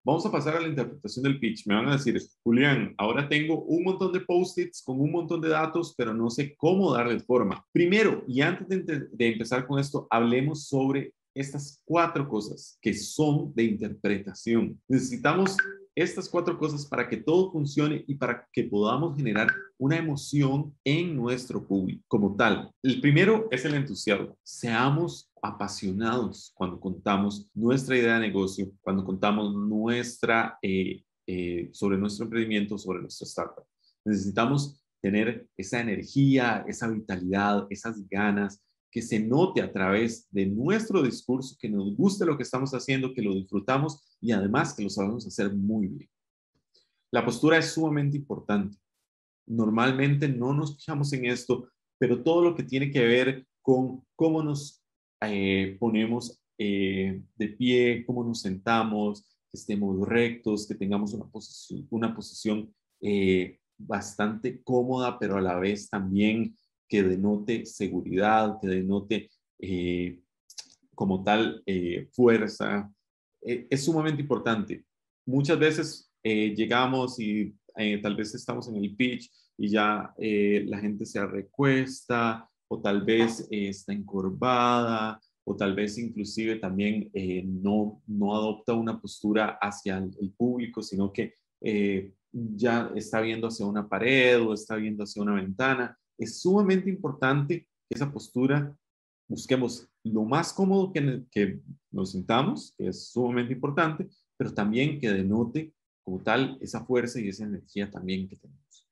Vamos a pasar a la interpretación del pitch. Me van a decir, Julián, ahora tengo un montón de post-its con un montón de datos, pero no sé cómo darle forma. Primero, y antes de empezar con esto, hablemos sobre estas 4 cosas que son de interpretación. Necesitamos estas 4 cosas para que todo funcione y para que podamos generar una emoción en nuestro público como tal. El primero es el entusiasmo. Seamos apasionados cuando contamos nuestra idea de negocio, cuando contamos sobre nuestro emprendimiento, sobre nuestra startup. Necesitamos tener esa energía, esa vitalidad, esas ganas, que se note a través de nuestro discurso, que nos guste lo que estamos haciendo, que lo disfrutamos y además que lo sabemos hacer muy bien. La postura es sumamente importante. Normalmente no nos fijamos en esto, pero todo lo que tiene que ver con cómo nos ponemos de pie, cómo nos sentamos, que estemos rectos, que tengamos una posición bastante cómoda, pero a la vez también que denote seguridad, que denote como tal fuerza, es sumamente importante. Muchas veces llegamos y tal vez estamos en el pitch y ya la gente se recuesta o tal vez está encorvada o tal vez inclusive también no adopta una postura hacia el público, sino que ya está viendo hacia una pared o está viendo hacia una ventana. Es sumamente importante que esa postura busquemos lo más cómodo que nos sintamos, que es sumamente importante, pero también que denote como tal esa fuerza y esa energía también que tenemos.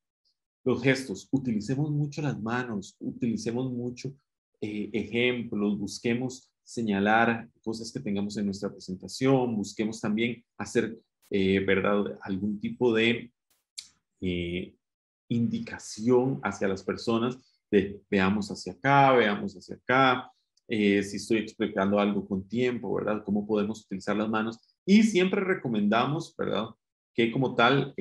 Los gestos, utilicemos mucho las manos, utilicemos mucho ejemplos, busquemos señalar cosas que tengamos en nuestra presentación, busquemos también hacer, ¿verdad?, algún tipo de eh, indicación hacia las personas de veamos hacia acá, si estoy explicando algo con tiempo, ¿verdad? Cómo podemos utilizar las manos. Y siempre recomendamos, ¿verdad?, que como tal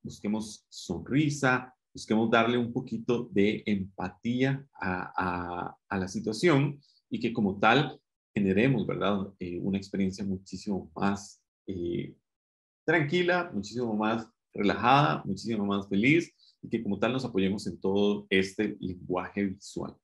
busquemos sonrisa, busquemos darle un poquito de empatía a la situación y que como tal generemos, ¿verdad?, una experiencia muchísimo más tranquila, muchísimo más relajada, muchísimo más feliz y que como tal nos apoyemos en todo este lenguaje visual.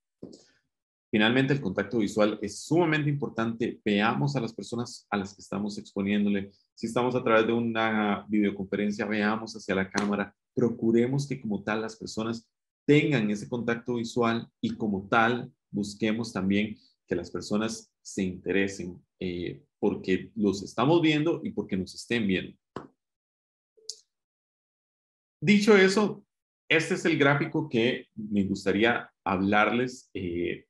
Finalmente, el contacto visual es sumamente importante. Veamos a las personas a las que estamos exponiéndole. Si estamos a través de una videoconferencia, veamos hacia la cámara. Procuremos que como tal las personas tengan ese contacto visual y como tal busquemos también que las personas se interesen porque los estamos viendo y porque nos estén viendo. Dicho eso, este es el gráfico que me gustaría hablarles, que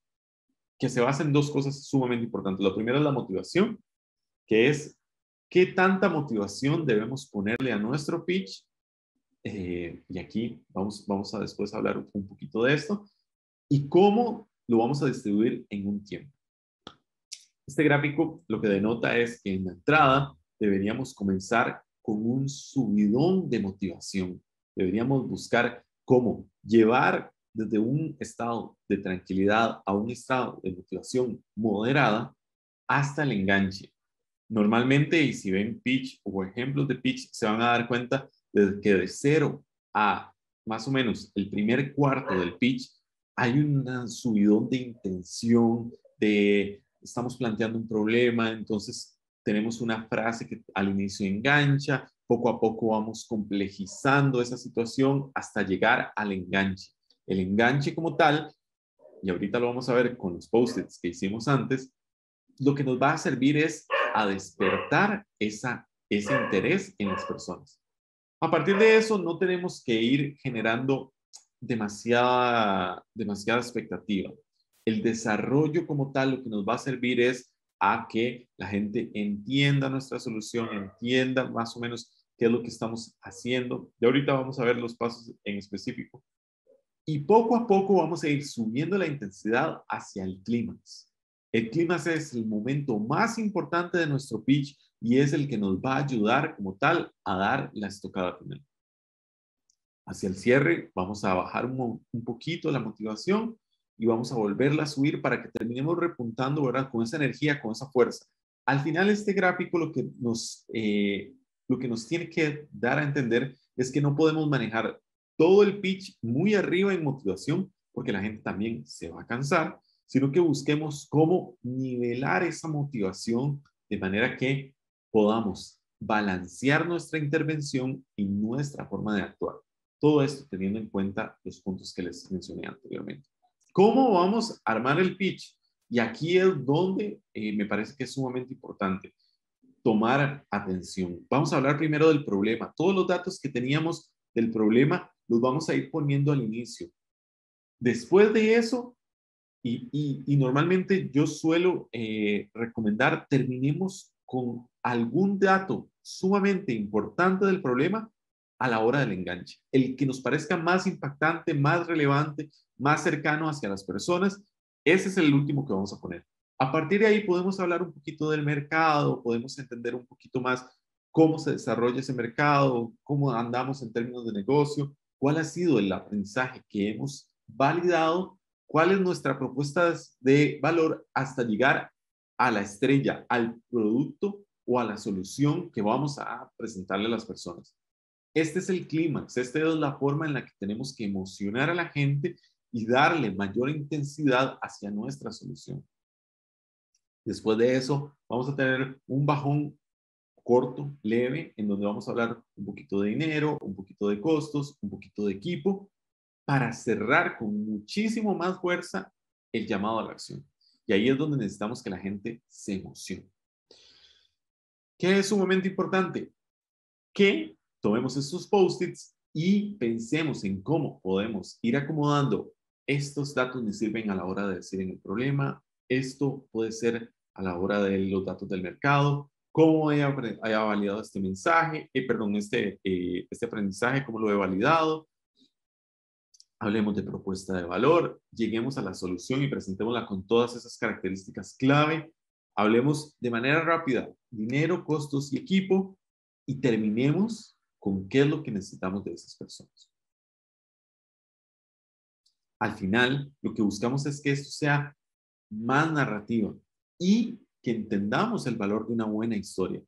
se basa en 2 cosas sumamente importantes. La primera es la motivación, que es qué tanta motivación debemos ponerle a nuestro pitch. Y aquí vamos a después hablar un poquito de esto y cómo lo vamos a distribuir en un tiempo. Este gráfico lo que denota es que en la entrada deberíamos comenzar con un subidón de motivación. Deberíamos buscar cómo llevar desde un estado de tranquilidad a un estado de motivación moderada hasta el enganche. Normalmente, y si ven pitch o ejemplos de pitch, se van a dar cuenta de que de 0 a más o menos el primer cuarto del pitch hay un subidón de intención, de estamos planteando un problema, entonces tenemos una frase que al inicio engancha, poco a poco vamos complejizando esa situación hasta llegar al enganche. El enganche como tal, y ahorita lo vamos a ver con los post-its que hicimos antes, lo que nos va a servir es a despertar ese interés en las personas. A partir de eso, no tenemos que ir generando demasiada expectativa. El desarrollo como tal lo que nos va a servir es a que la gente entienda nuestra solución, entienda más o menos qué es lo que estamos haciendo. Y ahorita vamos a ver los pasos en específico. Y poco a poco vamos a ir subiendo la intensidad hacia el clímax. El clímax es el momento más importante de nuestro pitch y es el que nos va a ayudar como tal a dar la estocada final. Hacia el cierre vamos a bajar un poquito la motivación y vamos a volverla a subir para que terminemos repuntando, ¿verdad?, con esa energía, con esa fuerza. Al final este gráfico lo que nos lo que nos tiene que dar a entender es que no podemos manejar todo el pitch muy arriba en motivación, porque la gente también se va a cansar, sino que busquemos cómo nivelar esa motivación de manera que podamos balancear nuestra intervención y nuestra forma de actuar. Todo esto teniendo en cuenta los puntos que les mencioné anteriormente. ¿Cómo vamos a armar el pitch? Y aquí es donde me parece que es sumamente importante tomar atención. Vamos a hablar primero del problema. Todos los datos que teníamos del problema los vamos a ir poniendo al inicio. Después de eso, y normalmente yo suelo recomendar, terminemos con algún dato sumamente importante del problema a la hora del enganche. El que nos parezca más impactante, más relevante, más cercano hacia las personas, ese es el último que vamos a poner. A partir de ahí podemos hablar un poquito del mercado, podemos entender un poquito más cómo se desarrolla ese mercado, cómo andamos en términos de negocio, cuál ha sido el aprendizaje que hemos validado, cuál es nuestra propuesta de valor hasta llegar a la estrella, al producto o a la solución que vamos a presentarle a las personas. Este es el clímax, esta es la forma en la que tenemos que emocionar a la gente y darle mayor intensidad hacia nuestra solución. Después de eso, vamos a tener un bajón corto, leve, en donde vamos a hablar un poquito de dinero, un poquito de costos, un poquito de equipo, para cerrar con muchísimo más fuerza el llamado a la acción. Y ahí es donde necesitamos que la gente se emocione. ¿Qué es sumamente importante? Que tomemos estos post-its y pensemos en cómo podemos ir acomodando estos datos me sirven a la hora de decir en el problema, esto puede ser a la hora de los datos del mercado, cómo haya validado este mensaje, este aprendizaje, cómo lo he validado. Hablemos de propuesta de valor, lleguemos a la solución y presentémosla con todas esas características clave. Hablemos de manera rápida, dinero, costos y equipo, y terminemos con qué es lo que necesitamos de esas personas. Al final, lo que buscamos es que esto sea más narrativa y que entendamos el valor de una buena historia.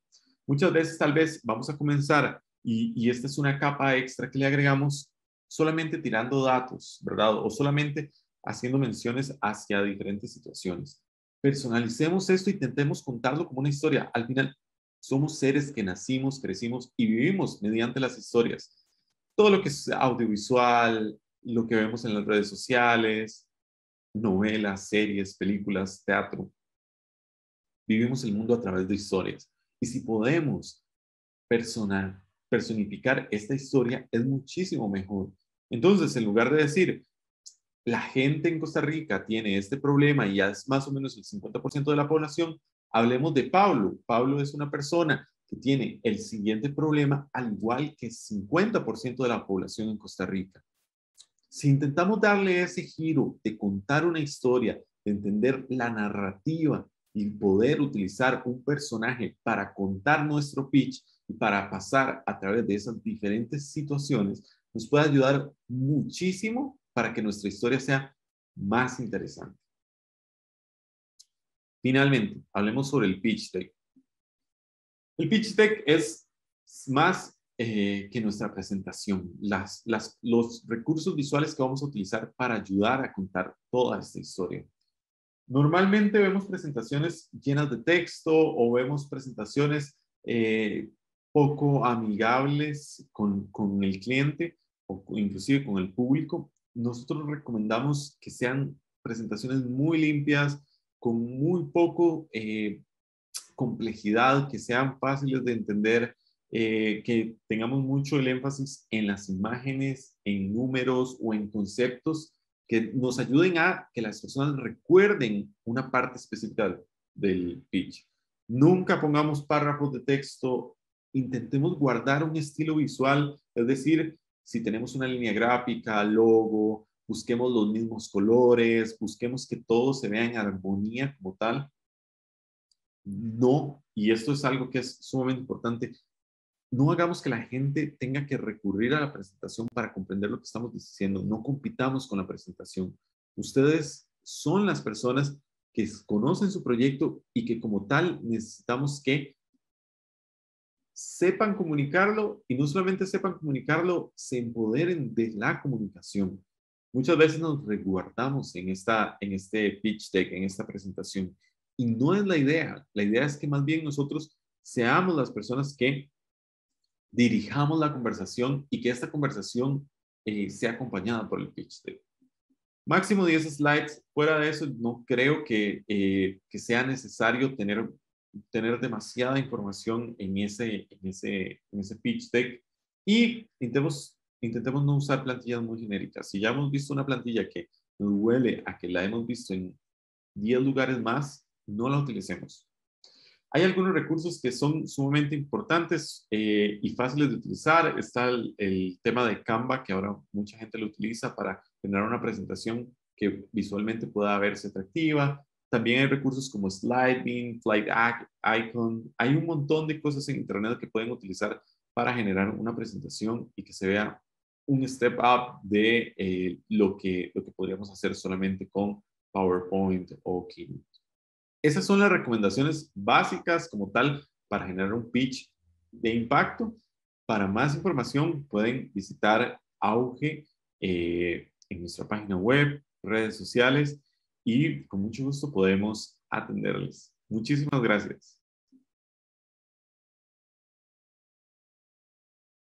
Muchas veces tal vez vamos a comenzar y esta es una capa extra que le agregamos solamente tirando datos, ¿verdad? O solamente haciendo menciones hacia diferentes situaciones. Personalicemos esto y intentemos contarlo como una historia. Al final, somos seres que nacimos, crecimos y vivimos mediante las historias. Todo lo que es audiovisual, lo que vemos en las redes sociales, novelas, series, películas, teatro. Vivimos el mundo a través de historias. Y si podemos personificar esta historia, es muchísimo mejor. Entonces, en lugar de decir, la gente en Costa Rica tiene este problema y ya es más o menos el 50% de la población, hablemos de Pablo. Pablo es una persona que tiene el siguiente problema, al igual que el 50% de la población en Costa Rica. Si intentamos darle ese giro de contar una historia, de entender la narrativa y poder utilizar un personaje para contar nuestro pitch y para pasar a través de esas diferentes situaciones, nos puede ayudar muchísimo para que nuestra historia sea más interesante. Finalmente, hablemos sobre el pitch deck. El pitch deck es más que nuestra presentación, los recursos visuales que vamos a utilizar para ayudar a contar toda esta historia. Normalmente vemos presentaciones llenas de texto o vemos presentaciones poco amigables con el cliente o inclusive con el público. Nosotros recomendamos que sean presentaciones muy limpias, con muy poco complejidad, que sean fáciles de entender, que tengamos mucho el énfasis en las imágenes, en números o en conceptos que nos ayuden a que las personas recuerden una parte específica del pitch. Nunca pongamos párrafos de texto, intentemos guardar un estilo visual, es decir, si tenemos una línea gráfica, logo, busquemos los mismos colores, busquemos que todo se vea en armonía como tal. No, y esto es algo que es sumamente importante, no hagamos que la gente tenga que recurrir a la presentación para comprender lo que estamos diciendo, no compitamos con la presentación. Ustedes son las personas que conocen su proyecto y que como tal necesitamos que sepan comunicarlo y no solamente sepan comunicarlo, se empoderen de la comunicación. Muchas veces nos resguardamos en este pitch deck, en esta presentación, y no es la idea. La idea es que más bien nosotros seamos las personas que dirijamos la conversación y que esta conversación sea acompañada por el pitch deck. Máximo 10 slides. Fuera de eso, no creo que sea necesario tener demasiada información en ese pitch deck y intentemos no usar plantillas muy genéricas. Si ya hemos visto una plantilla que nos huele a que la hemos visto en 10 lugares más, no la utilicemos. Hay algunos recursos que son sumamente importantes y fáciles de utilizar. Está el tema de Canva, que ahora mucha gente lo utiliza para generar una presentación que visualmente pueda verse atractiva. También hay recursos como Sliding, Slide Icon. Hay un montón de cosas en Internet que pueden utilizar para generar una presentación y que se vea un step up de lo que podríamos hacer solamente con PowerPoint o Keynote. Esas son las recomendaciones básicas como tal para generar un pitch de impacto. Para más información pueden visitar Auge en nuestra página web, redes sociales y con mucho gusto podemos atenderles. Muchísimas gracias.